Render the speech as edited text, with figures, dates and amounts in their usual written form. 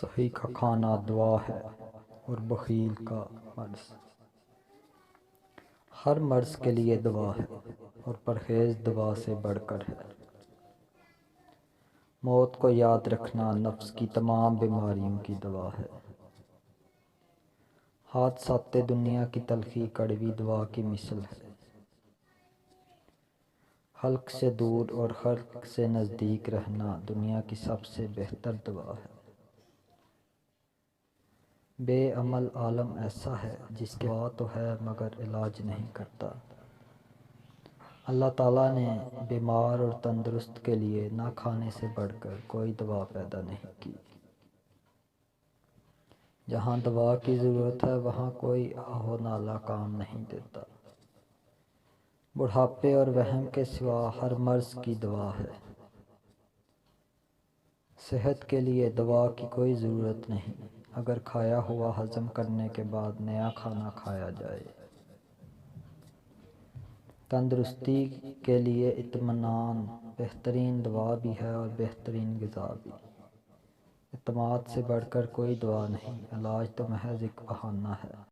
صحیح کا کھانا دعا ہے اور بخیل کا مرض۔ ہر مرض کے لیے دوا ہے اور پرہیز دوا سے بڑھ کر ہے۔ موت کو یاد رکھنا نفس کی تمام بیماریوں کی دوا ہے۔ حادثات دنیا کی تلخی کڑوی دوا کی مثل ہے۔ خلق سے دور اور خلق سے نزدیک رہنا دنیا کی سب سے بہتر دوا ہے۔ بے عمل عالم ایسا ہے جس کے دوا تو ہے مگر علاج نہیں کرتا۔ اللہ تعالیٰ نے بیمار اور تندرست کے لیے نہ کھانے سے بڑھ کر کوئی دوا پیدا نہیں کی۔ جہاں دوا کی ضرورت ہے وہاں کوئی آہ و نالہ کام نہیں دیتا۔ بڑھاپے اور وہم کے سوا ہر مرض کی دوا ہے۔ صحت کے لیے دوا کی کوئی ضرورت نہیں اگر کھایا ہوا ہضم کرنے کے بعد نیا کھانا کھایا جائے۔ تندرستی کے لیے اطمینان بہترین دوا بھی ہے اور بہترین غذا بھی۔ اعتماد سے بڑھ کر کوئی دوا نہیں، علاج تو محض ایک بہانہ ہے۔